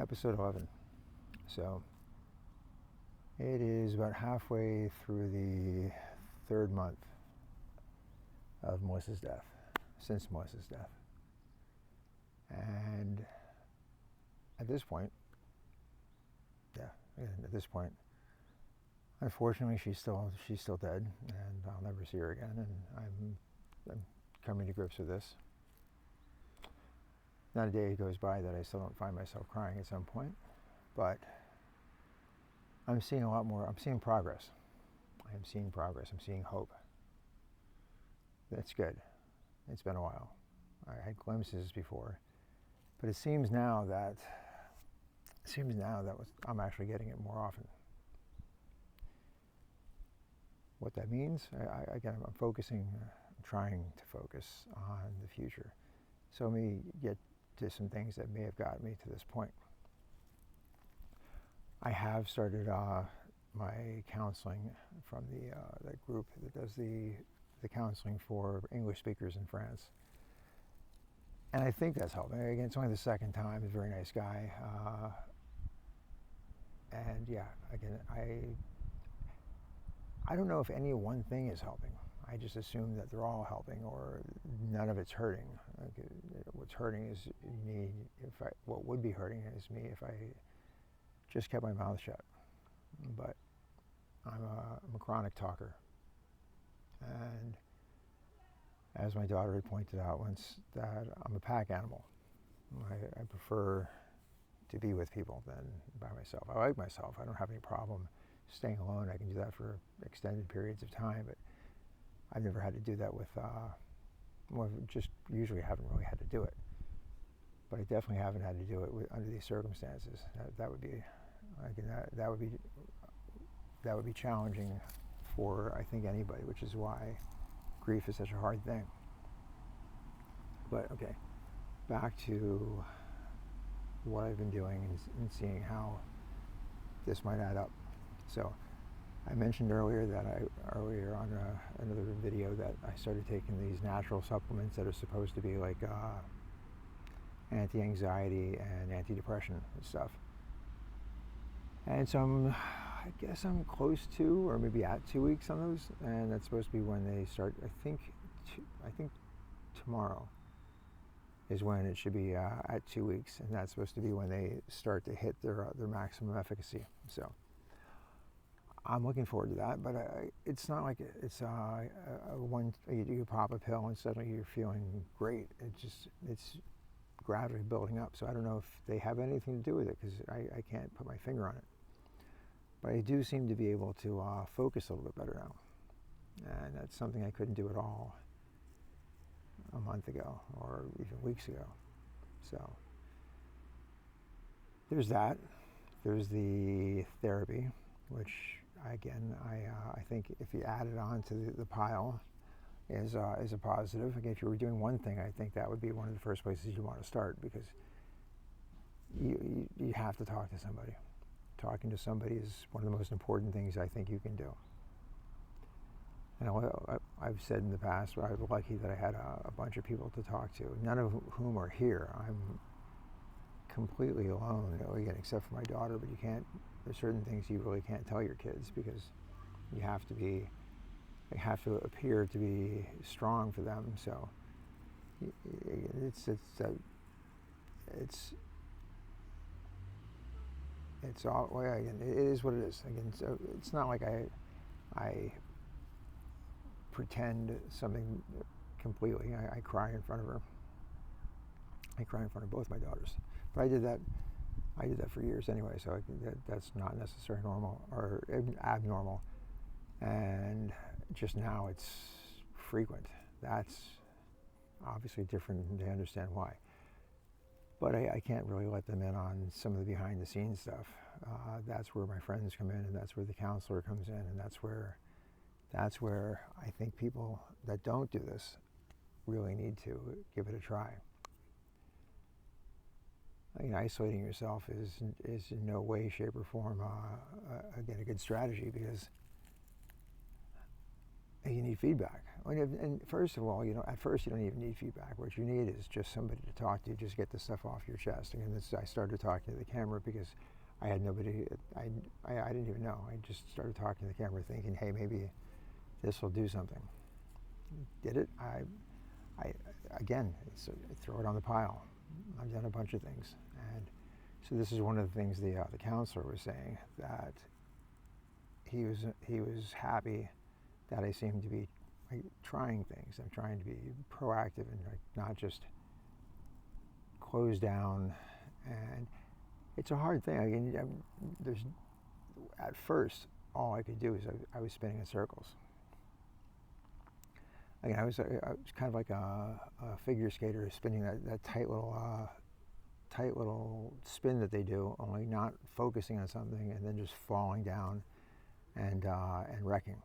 episode 11. So it is about halfway through the third month of Melissa's death, since Melissa's death. And at this point, unfortunately, she's still dead, and I'll never see her again. And I'm coming to grips with this. Not a day goes by that I still don't find myself crying at some point, but I'm seeing a lot more. I'm seeing progress. I am seeing progress. I'm seeing hope. That's good. It's been a while. I had glimpses before, but it seems now that I'm actually getting it more often. What that means, I'm focusing, I'm trying to focus on the future. So let me get to some things that may have gotten me to this point. I have started my counseling from that group that does the counseling for English speakers in France. And I think that's helping. Again, it's only the second time. He's a very nice guy. And yeah, again, I don't know if any one thing is helping. I just assume that they're all helping, or none of it's hurting. Like, what's hurting is me. What would be hurting is me if I just kept my mouth shut. But I'm a chronic talker, and as my daughter had pointed out once, that I'm a pack animal. I prefer to be with people than by myself. I like myself. I don't have any problem staying alone. I can do that for extended periods of time, but I've never had to do that with, just usually haven't really had to do it. But I definitely haven't had to do it under these circumstances. That would be, that would be challenging for, I think, anybody, which is why grief is such a hard thing. But okay, back to what I've been doing and seeing how this might add up. So I mentioned earlier on another video that I started taking these natural supplements that are supposed to be like anti-anxiety and anti-depression and stuff. And so I guess I'm close to, or maybe at 2 weeks on those, and that's supposed to be when they start. I think tomorrow is when it should be at 2 weeks, and that's supposed to be when they start to hit their maximum efficacy. So I'm looking forward to that, but it's not like it's you pop a pill and suddenly you're feeling great. It's gradually building up. So I don't know if they have anything to do with it, because I can't put my finger on it. But I do seem to be able to focus a little bit better now, and that's something I couldn't do at all a month ago or even weeks ago. So there's that. There's the therapy, which again I think if you add it on to the pile is a positive. Again, if you were doing one thing, I think that would be one of the first places you want to start, because you have to talk to somebody. Talking to somebody is one of the most important things I think you can do. And I've said in the past, I was lucky that I had a bunch of people to talk to, none of whom are here. I'm completely alone, again, except for my daughter, but there's certain things you really can't tell your kids, because they have to appear to be strong for them. So it's all, well, again, it is what it is. Again, so it's not like I pretend something completely. I cry in front of her. I cry in front of both my daughters. But I did that for years anyway, so that's not necessarily normal or abnormal. And just now it's frequent. That's obviously different, and they understand why. But I can't really let them in on some of the behind the scenes stuff. That's where my friends come in, and that's where the counselor comes in, and that's where I think people that don't do this really need to give it a try. I mean, isolating yourself is in no way, shape, or form again a good strategy, because you need feedback. And first of all, at first you don't even need feedback. What you need is just somebody to talk to, just get the stuff off your chest. And I started talking to the camera because I had nobody, I didn't even know. I just started talking to the camera thinking, hey, maybe this will do something. Did it? Again, throw it on the pile. I've done a bunch of things. And so this is one of the things the counselor was saying, that he was happy that I seem to be trying things. I'm trying to be proactive and not just close down. And it's a hard thing. At first, all I could do is I was spinning in circles. Again, I was kind of like a figure skater spinning that tight little spin that they do, only not focusing on something and then just falling down and wrecking.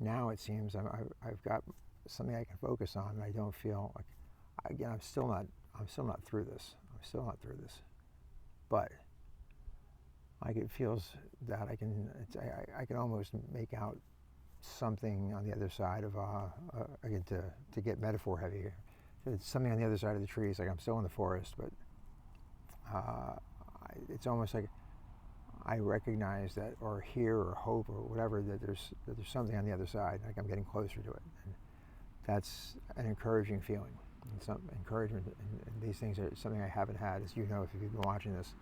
Now it seems I've got something I can focus on, and I don't feel like, again, I'm still not through this. But it feels that I can almost make out something on the other side of again, to get metaphor heavy here. It's something on the other side of the trees. Like I'm still in the forest, but it's almost like I recognize that, or hear, or hope, or whatever, that there's something on the other side. Like I'm getting closer to it, and that's an encouraging feeling. And some encouragement, and these things are something I haven't had, as you know, if you've been watching this,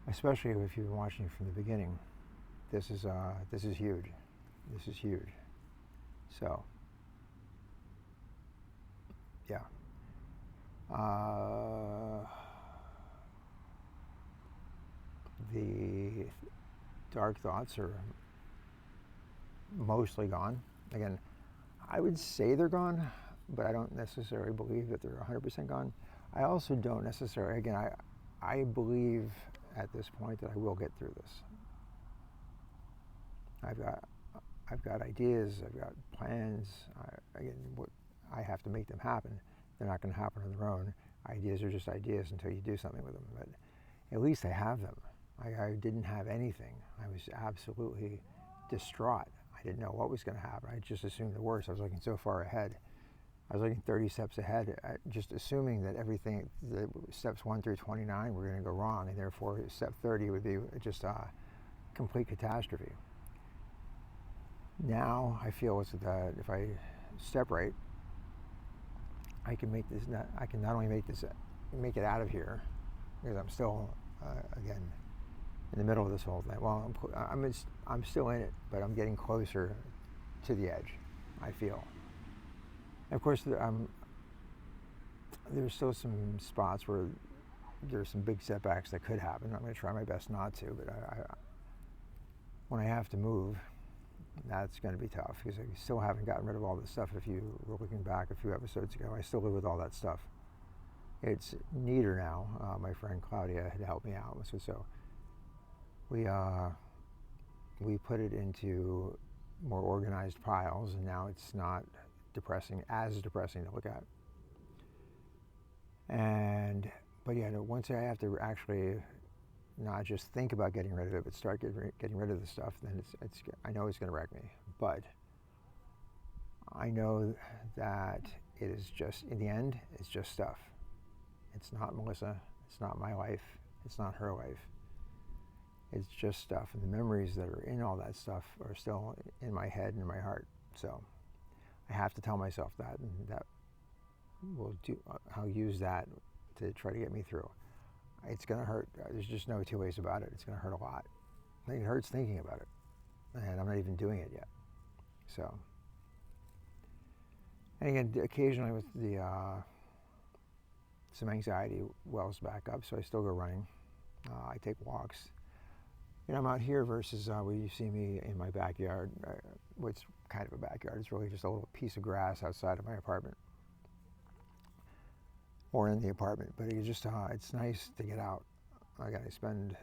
especially if you've been watching from the beginning. This is huge. This is huge. So, yeah. The dark thoughts are mostly gone. Again, I would say they're gone, but I don't necessarily believe that they're 100% gone. I also don't necessarily, again, I believe at this point that I will get through this. I've got ideas, I've got plans. I have to make them happen. They're not going to happen on their own. Ideas are just ideas until you do something with them. But at least I have them. I didn't have anything. I was absolutely distraught. I didn't know what was going to happen. I just assumed the worst. I was looking so far ahead. I was looking 30 steps ahead, just assuming that everything, the steps 1 through 29 were going to go wrong, and therefore step 30 would be just a complete catastrophe. Now I feel that if I step right, I can make this. I can not only make it out of here, because I'm still again in the middle of this whole thing. Well, I'm still in it, but I'm getting closer to the edge, I feel. And of course, there's still some spots where there's some big setbacks that could happen. I'm going to try my best not to, but when I have to move, that's going to be tough, because I still haven't gotten rid of all this stuff. If you were looking back a few episodes ago, I still live with all that stuff. It's neater now. My friend Claudia had helped me out, so we put it into more organized piles, and now it's not as depressing to look at. But yeah, once I have to actually not just think about getting rid of it, but start getting rid of the stuff, then I know it's going to wreck me. But I know that it is just, in the end, it's just stuff. It's not Melissa. It's not my life. It's not her life. It's just stuff, and the memories that are in all that stuff are still in my head and in my heart. So I have to tell myself that, and that I'll use that to try to get me through. It's going to hurt. There's just no two ways about it. It's going to hurt a lot. It hurts thinking about it, and I'm not even doing it yet. So, and again, occasionally with some anxiety wells back up, so I still go running. I take walks. I'm out here versus where you see me in my backyard. What's kind of a backyard? It's really just a little piece of grass outside of my apartment, or in the apartment. But it's nice to get out. I spend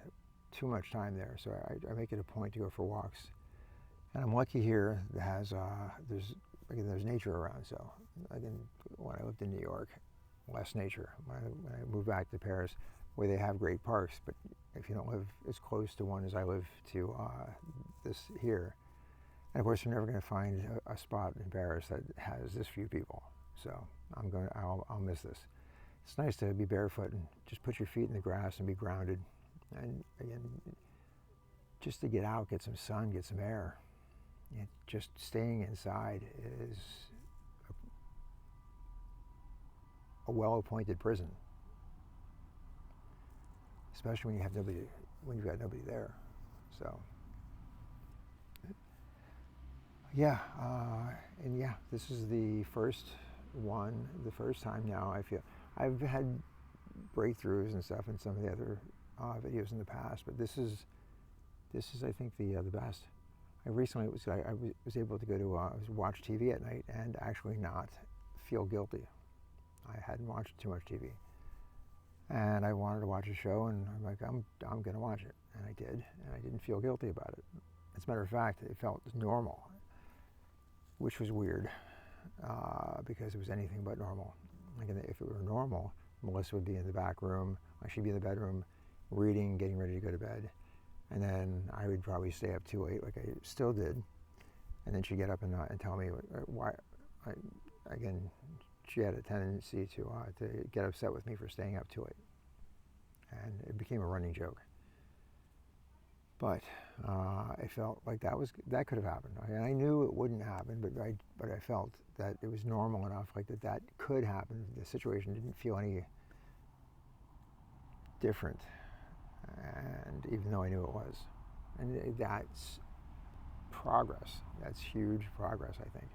too much time there, so I make it a point to go for walks. And I'm lucky here that there's nature around. So again, when I lived in New York, less nature. When I moved back to Paris, where they have great parks, but if you don't live as close to one as I live to this here, And of course, you're never going to find a spot in Paris that has this few people. So I'll miss this. It's nice to be barefoot and just put your feet in the grass and be grounded. And again, just to get out, get some sun, get some air. Just staying inside is a well-appointed prison, especially when you've got nobody there. So, yeah, this is the first time now I feel. I've had breakthroughs and stuff in some of the other videos in the past, but this is I think the best. I recently was able to go to watch TV at night and actually not feel guilty. I hadn't watched too much TV, and I wanted to watch a show, and I'm like, I'm going to watch it, and I did, and I didn't feel guilty about it. As a matter of fact, it felt normal, which was weird because it was anything but normal. Like if it were normal, Melissa would be in the back room, she'd be in the bedroom, reading, getting ready to go to bed, and then I would probably stay up too late, like I still did, and then she'd get up and tell me why. Again, she had a tendency to get upset with me for staying up too late, and it became a running joke. But I felt like that could have happened. I knew it wouldn't happen, but I felt that it was normal enough, like that could happen. The situation didn't feel any different, and even though I knew it was, and that's progress. That's huge progress, I think.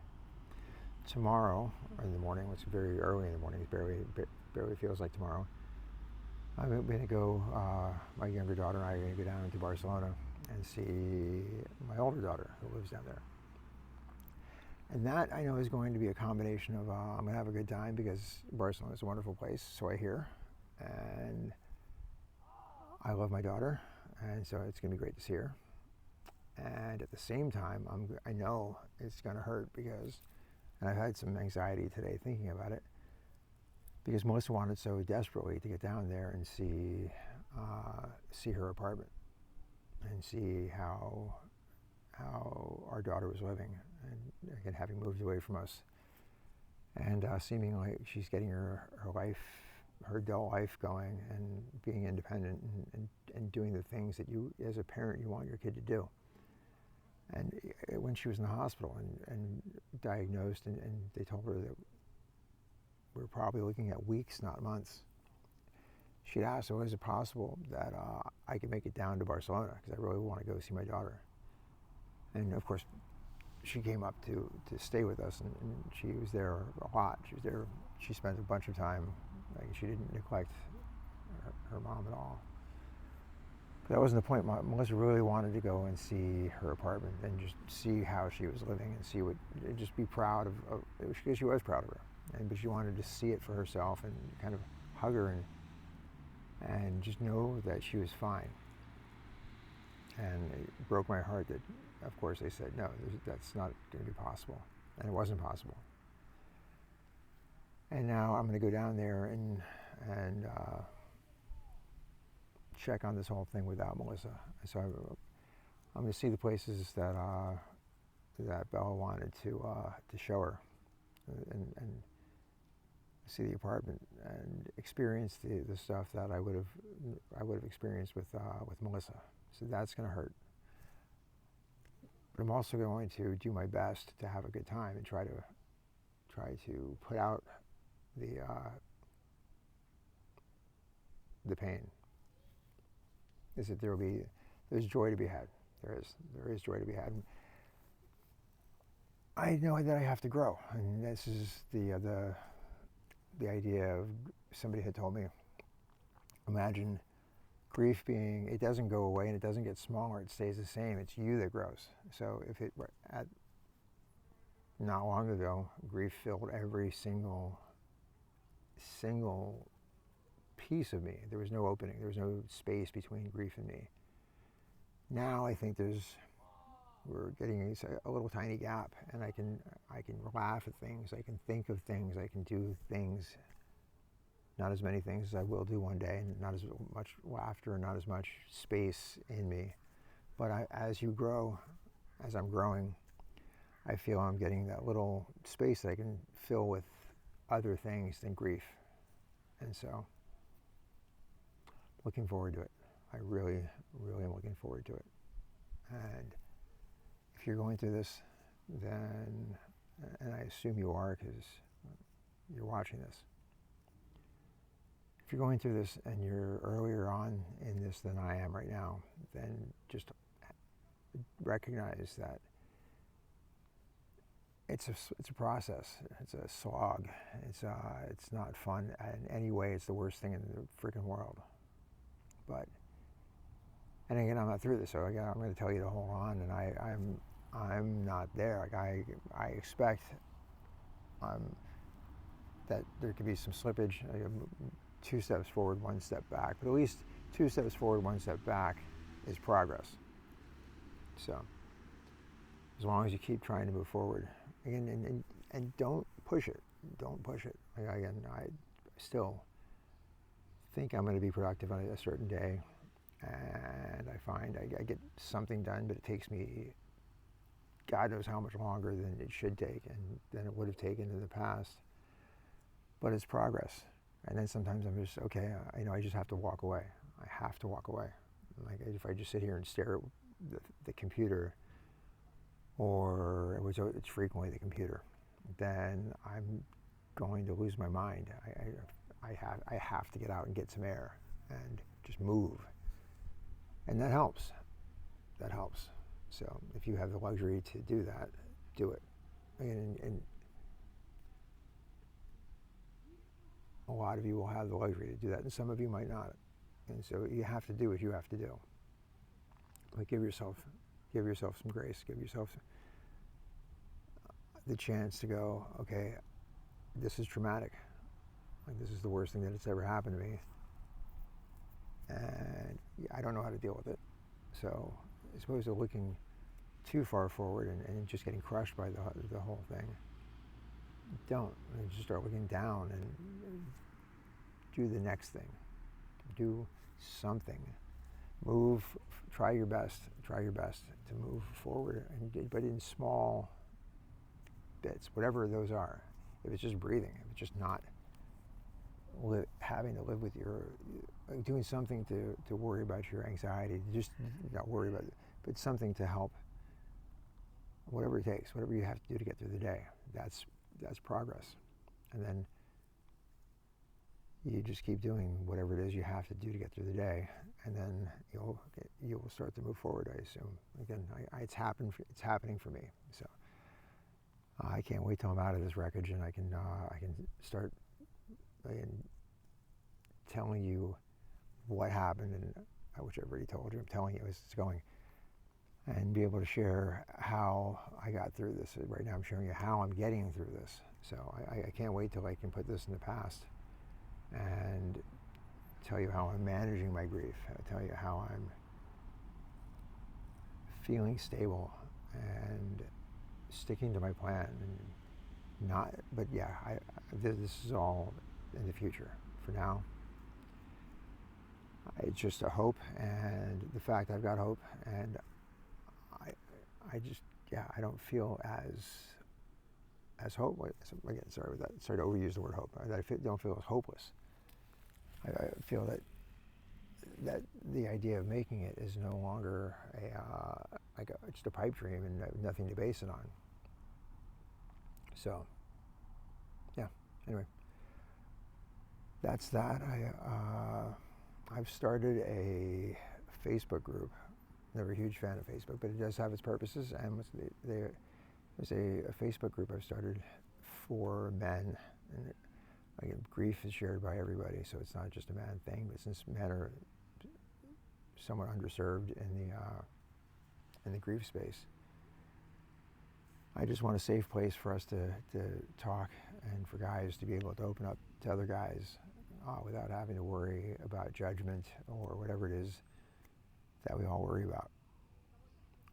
Tomorrow in the morning, it's very early in the morning. It barely feels like tomorrow. I'm going to go. My younger daughter and I are going to go down to Barcelona and see my older daughter who lives down there. And that I know is going to be a combination of I'm going to have a good time because Barcelona is a wonderful place, so I hear, and I love my daughter, and so it's going to be great to see her. And at the same time, I know it's going to hurt because, and I've had some anxiety today thinking about it, because Melissa wanted so desperately to get down there and see her apartment and see how our daughter was living, and again, having moved away from us, and seeming like she's getting her life, her adult life going, and being independent and doing the things that you, as a parent, you want your kid to do. And when she was in the hospital and diagnosed, and they told her that we're probably looking at weeks, not months, she'd asked, so is it possible that I could make it down to Barcelona, because I really want to go see my daughter. And of course, she came up to stay with us, and she was there a lot. She was there. She spent a bunch of time. Like, she didn't neglect her mom at all. But that wasn't the point. Melissa really wanted to go and see her apartment and just see how she was living and just be proud of because she was proud of her. But she wanted to see it for herself and kind of hug her and just know that she was fine. And it broke my heart that, of course, they said, no, that's not going to be possible. And it wasn't possible. And now I'm going to go down there and check on this whole thing without Melissa. So I'm going to see the places that Bella wanted to show her, and see the apartment and experience the stuff that I would have experienced with Melissa. So that's going to hurt. But I'm also going to do my best to have a good time and try to put out the pain. Is that there's joy to be had. There is joy to be had. And I know that I have to grow, and this is the idea of, somebody had told me, imagine grief being, it doesn't go away and it doesn't get smaller, it stays the same. It's you that grows. So if not long ago, grief filled every single piece of me. There was no opening. There was no space between grief and me. Now I think we're getting a little tiny gap, and I can laugh at things. I can think of things. I can do things. Not as many things as I will do one day, and not as much laughter, and not as much space in me. But as you grow, as I'm growing, I feel I'm getting that little space that I can fill with other things than grief. And so, looking forward to it. I really, really am looking forward to it. And if you're going through this, then, and I assume you are because you're watching this, if you're going through this and you're earlier on in this than I am right now, then just recognize that it's a process. It's a slog. It's not fun in any way. It's the worst thing in the freaking world. But, and again, I'm not through this, so again, I'm going to tell you to hold on. And I'm not there. Like I expect that there could be some slippage. 2 steps forward, 1 step back. But at least 2 steps forward, 1 step back is progress. So as long as you keep trying to move forward, again, and don't push it. Don't push it. Again, I still think I'm going to be productive on a certain day, and I find I get something done, but it takes me God knows how much longer than it should take and than it would have taken in the past. But it's progress. And then sometimes I'm just, okay, I just have to walk away. I have to walk away. Like if I just sit here and stare at the computer, or it's frequently the computer, then I'm going to lose my mind. I have to get out and get some air and just move. And that helps. That helps. So if you have the luxury to do that, do it. And a lot of you will have the luxury to do that, and some of you might not. And so you have to do what you have to do. But give yourself some grace. Give yourself the chance to go, okay, this is traumatic. Like this is the worst thing that has ever happened to me. And I don't know how to deal with it. So as opposed to looking too far forward and just getting crushed by the whole thing, don't. Just start looking down and do the next thing. Do something. Move. Try your best to move forward, but in small bits, whatever those are. If it's just breathing, if it's just not having to live with doing something to worry about your anxiety, just not worry about it, but something to help, whatever it takes, whatever you have to do to get through the day, that's progress. And then you just keep doing whatever it is you have to do to get through the day, and then you'll start to move forward, I assume. Again, it's happening for me, so I can't wait till I'm out of this wreckage and I can start telling you what happened, and which I've already told you. I'm telling you as it's going, and be able to share how I got through this. Right now I'm showing you how I'm getting through this. So I can't wait till I can put this in the past and tell you how I'm managing my grief. I'll tell you how I'm feeling stable and sticking to my plan, and this is all in the future. For now, it's just a hope, and the fact I've got hope, and I don't feel as hopeless. Again, sorry with that. Sorry to overuse the word hope. Don't feel as hopeless. I feel that the idea of making it is no longer just a pipe dream and nothing to base it on. So, yeah. Anyway, that's that. I've started a Facebook group. Never a huge fan of Facebook, but it does have its purposes. And there's a Facebook group I've started for men. And again, grief is shared by everybody, so it's not just a man thing. But since men are somewhat underserved in the grief space, I just want a safe place for us to talk, and for guys to be able to open up to other guys without having to worry about judgment or whatever it is that we all worry about.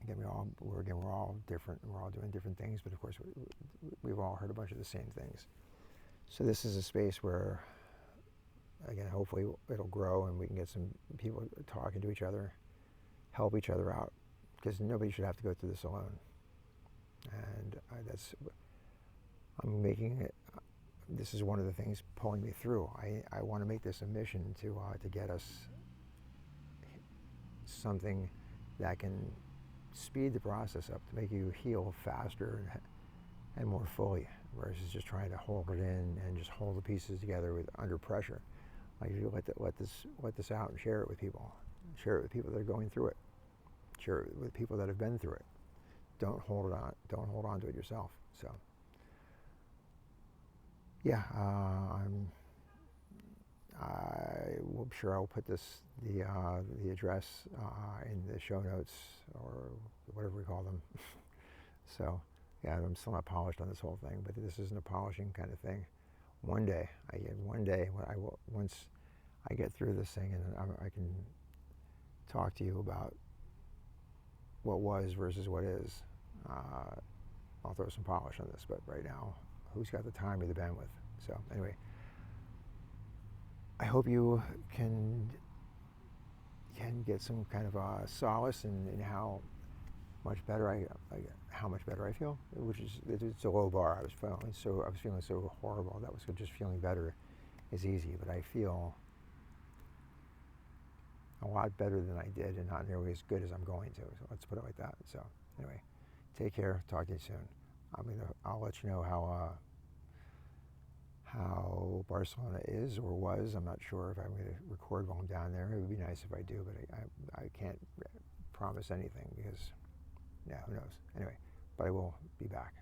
Again, we're all different, and we're all doing different things, but of course we've all heard a bunch of the same things. So this is a space where, again, hopefully it'll grow and we can get some people talking to each other, help each other out, because nobody should have to go through this alone. And I'm making it, this is one of the things pulling me through. I want to make this a mission to get us something that can speed the process up, to make you heal faster and more fully, versus just trying to hold it in and just hold the pieces together under pressure. Like, if you let this out and share it with people, share it with people that are going through it, share it with people that have been through it. Don't hold on to it yourself. So yeah, I'm sure I'll put the address in the show notes, or whatever we call them. So yeah, I'm still not polished on this whole thing, but this isn't a polishing kind of thing. Once I get through this thing, and I can talk to you about what was versus what is, I'll throw some polish on this. But right now, who's got the time or the bandwidth? So anyway, I hope you can get some kind of solace in how much better I feel, which is, it's a low bar. I was feeling so horrible. That was just feeling better is easy, but I feel a lot better than I did, and not nearly as good as I'm going to. So let's put it like that. So anyway, take care. Talk to you soon. I'll let you know how Barcelona is or was. I'm not sure if I'm going to record while I'm down there. It would be nice if I do, but I can't promise anything, because, yeah, who knows. Anyway, but I will be back.